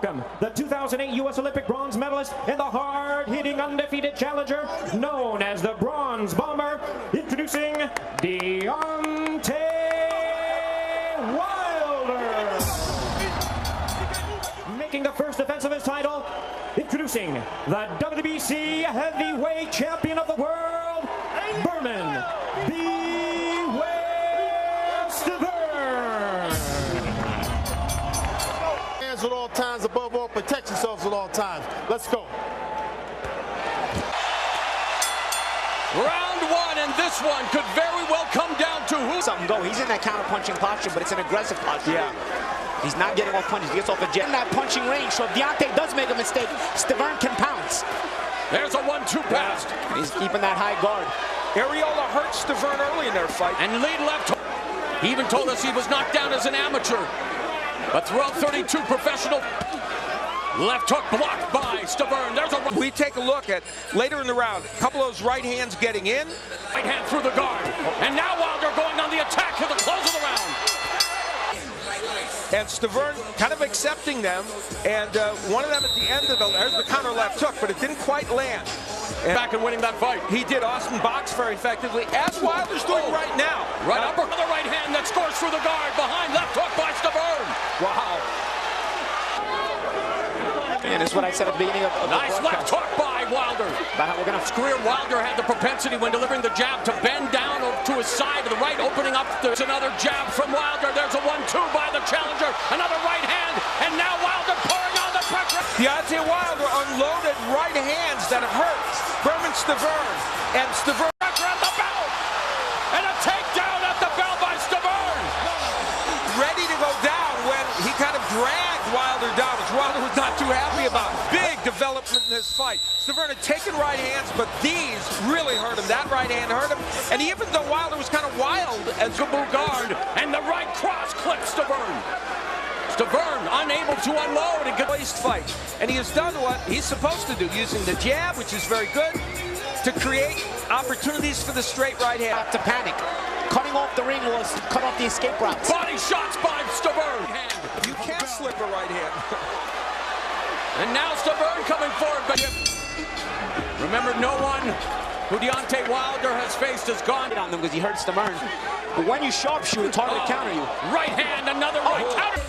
welcome the 2008 U.S. Olympic bronze medalist and the hard-hitting undefeated challenger known as the Bronze Bomber, introducing Deontay Wilder. Making the first defense of his title, introducing the WBC heavyweight champion of the world, Berman. At all times, above all, protect yourselves at all times. Let's go. Round one, and this one could very well come down to who. Something go. He's in that counter-punching posture, but it's an aggressive posture. Yeah. He's not getting off punches. He gets off a jet in that punching range. So if Deontay does make a mistake, Estieverren can pounce. There's a 1-2 pass. He's keeping that high guard. Areola hurt Estieverren early in their fight. And lead left. He even told us he was knocked down as an amateur. But throughout 32 professional, left hook blocked by Estieverren. There's a. We take a look at later in the round, a couple of those right hands getting in. Right hand through the guard. And now Wilder going on the attack to the close of the round. And Estieverren kind of accepting them. And one of them at the end of there's the counter left hook, but it didn't quite land. And back and winning that fight. He did. Austin boxed very effectively, as Wilder's doing right now. Right upper, the right hand that scores through the guard. Behind left hook by Estieverren. Wow. And it's what I said at the beginning of the nice left hook by Wilder. About how we're going to career, Wilder had the propensity when delivering the jab to bend down to his side to the right, opening up. There's another jab from Wilder. There's a 1-2 by the challenger. Another right hand, and now Wilder pouring on the pressure. Deontay Wilder unloaded right hands that have hurt Berman Estieverren. And Estieverren pressure at the bell. And a takedown at the bell by Estieverren. Ready to go down when he kind of dragged Wilder down, which Wilder was not too happy about. Big development in this fight. Estieverren had taken right hands, but these really hurt him. That right hand hurt him. And even though Wilder was kind of wild as a guard, and the right cross clips Estieverren. Estieverren unable to unload and get waist fight. And he has done what he's supposed to do, using the jab, which is very good, to create opportunities for the straight right hand. Not to panic. Cutting off the ring was cut off the escape routes. Body shots by Estieverren. You can't slip a right hand. And now Estieverren coming forward. But remember, no one who Deontay Wilder has faced has gone on them because he hurt Estieverren. But when you sharpshoot, it's harder to counter you. Right hand, another right counter.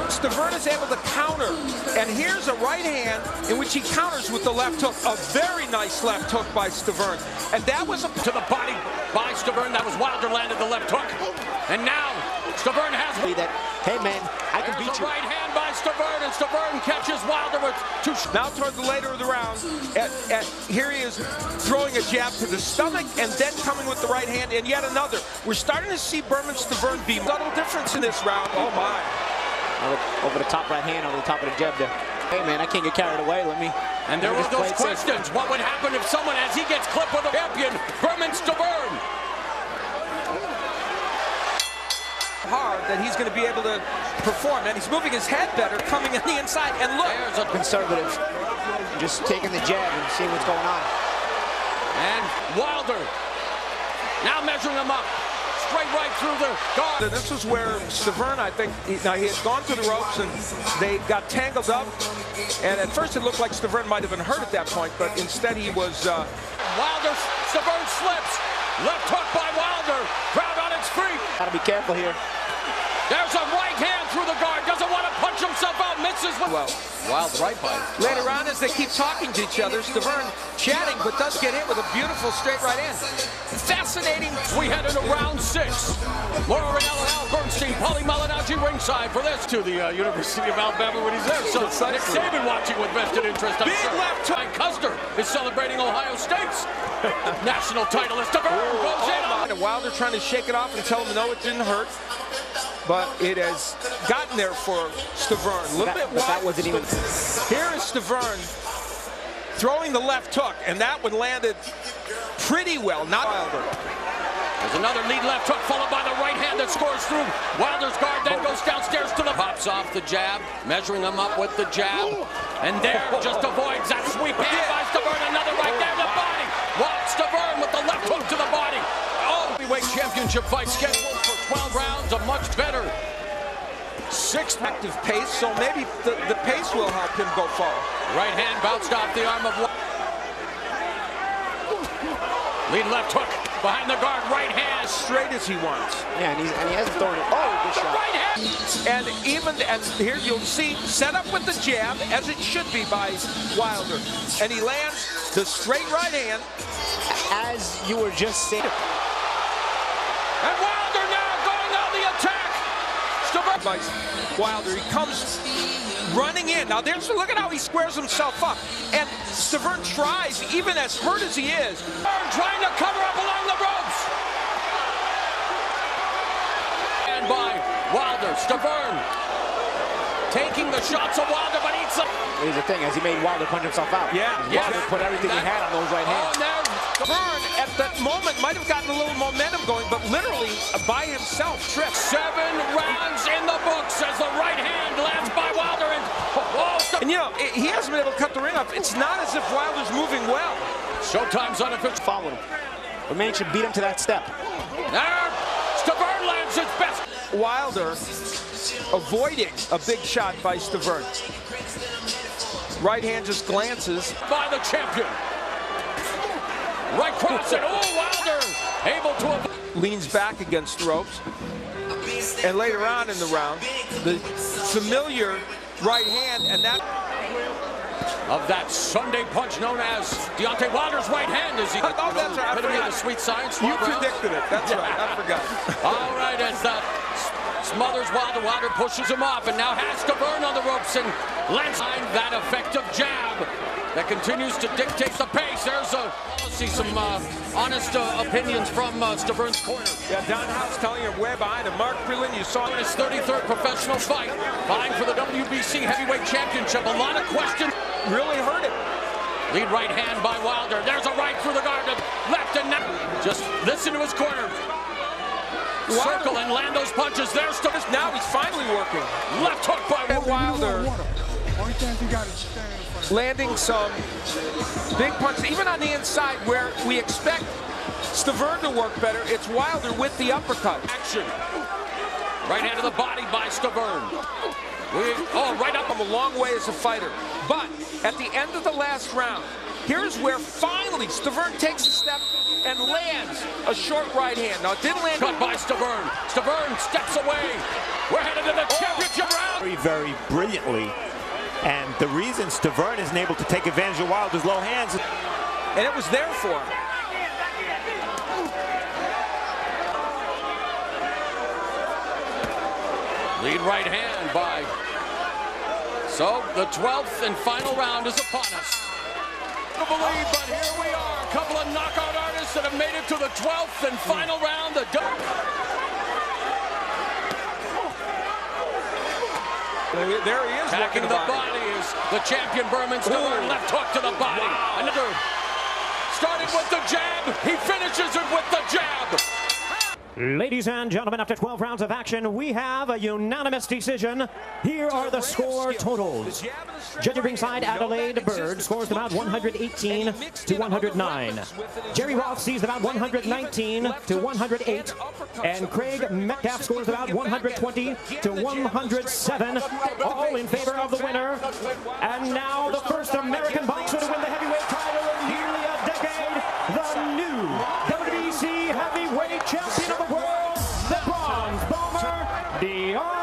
Estieverren is able to counter, and here's a right hand in which he counters with the left hook. A very nice left hook by Estieverren, and that was to the body by Estieverren. That was Wilder landed the left hook, and now Estieverren has that. Hey man, I can beat you. Right hand by Estieverren, and Estieverren catches Wilder with two. Now toward the later of the round, here he is throwing a jab to the stomach, and then coming with the right hand, and yet another. We're starting to see Berman Estieverren be subtle difference in this round. Oh my. Over the top right hand, over the top of the jab there. Hey man, I can't get carried away. Let me. And there was those questions. What would happen if someone, as he gets clipped with a champion, Berman Estieverren? Hard that he's going to be able to perform, and he's moving his head better, coming on the inside. And look, there's a conservative, just taking the jab and seeing what's going on. And Wilder now measuring him up. Straight right through the guard. This is where Estieverren, I think, he had gone through the ropes and they got tangled up. And at first it looked like Estieverren might have been hurt at that point, but instead he was. Wilder, Estieverren slips. Left hook by Wilder. Crowd on its feet. Gotta be careful here. There's a right hand through the guard. Doesn't want to punch himself out. Misses with. Well, Wild right by. Later on, as they keep talking to each other, Estieverren chatting, but does get hit with a beautiful straight right hand. Fascinating. We head into round 6. Mauro Ranallo, Al Bernstein, Paulie Malignaggi ringside for this to the University of Alabama when he's there. So Nick Saban watching with vested interest. Big left hook. Custer is celebrating Ohio State's national title. Estieverren goes in. And Wilder trying to shake it off and tell him no, it didn't hurt. But it has gotten there for Estieverren. A little bit wide. That wasn't even. Here is Estieverren throwing the left hook, and that one landed pretty well. Not Wilder. There's another lead left hook followed by the right hand that scores through Wilder's guard, then goes downstairs to the pops off the jab, measuring him up with the jab, and there just avoids that sweep hand by Estieverren. Another right there to the body. Estieverren with the left hook to the body. Oh, heavyweight championship fight scheduled for 12 rounds, a much better Sixth active pace, so maybe the pace will help him go far. right hand bounced off the arm of lead left hook behind the guard, right hand Straight as he wants. Yeah, and he hasn't thrown it. Oh, good shot. right hand. And here you'll see, set up with the jab, as it should be by Wilder. And he lands the straight right hand. As you were just saying. And Wilder now going on the attack. By Wilder, he comes running in. Now look at how he squares himself up. And Estieuvern tries, even as hurt as he is, trying to cover up along the ropes. And by Wilder, Estieuvern taking the shots of Wilder, but eats them. Here's the thing, as he made Wilder punch himself out. Yeah. Wilder put everything he had on those right hands. Oh, now Estieuvern at that moment might have gotten a little momentum going, but literally by himself tripped. 7 rounds in the books as the right hand lands by Wilder. And you know, he hasn't been able to cut the ring up. It's not as if Wilder's moving well. Showtime's unofficial. Follow him. The man should beat him to that step. There, Estieuvern lands his best. Wilder avoiding a big shot by Estieuvern. Right hand just glances. By the champion. Right cross it. Oh, Wilder able to avoid. Leans back against the ropes. And later on in the round, the familiar right hand, and that of that Sunday punch known as Deontay Wilder's right hand as he oh, that's right. epitome of the sweet science. You predicted it. That's right. I forgot. All right, as that smothers Wilder. Wilder pushes him off and now has Estieuvern on the ropes and lands that effective jab that continues to dictate the pace. There's see some honest opinions from Estieuvern's corner. Yeah, Don House telling you way behind him. Mark Freeland, you saw in his 33rd professional fight, vying for the WBC heavyweight championship. A lot of questions. Really hurt him. Lead right hand by Wilder. There's a right through the guard, left and now. Just listen to his corner. Circle and land those punches. There's now he's finally working. Left hook by Wilder. Landing some big punches, even on the inside where we expect Estieuvern to work better. It's Wilder with the uppercut. Action. Right hand to the body by Estieuvern. Right up him a long way as a fighter. But at the end of the last round, here's where finally Estieuvern takes a step and lands a short right hand. Now it didn't land. Cut by Estieuvern. Estieuvern steps away. We're headed to the championship round. Very, very brilliantly. And the reason Estieuvern isn't able to take advantage of Wilder's low hands. And it was there for him. Lead right hand by. So the 12th and final round is upon us. I don't believe, but here we are. A couple of knockout artists that have made it to the 12th and final round. There he is. Attacking the body is the champion Berman. Estieuvern left hook to the body. Wow. Another. Starting with the jab. He finishes it with the jab. Ladies and gentlemen, after 12 rounds of action, we have a unanimous decision. Here are the score totals. Judging ringside, Adelaide Bird scores about 118 to 109. Jerry Roth sees about 119 to 108. And Craig Metcalf scores about 120 to 107. All in favor of the winner. And now the first American boxer to win the heavyweight title in nearly a decade. The new WBC heavyweight champion of the world, the Bronze Bomber, Dion.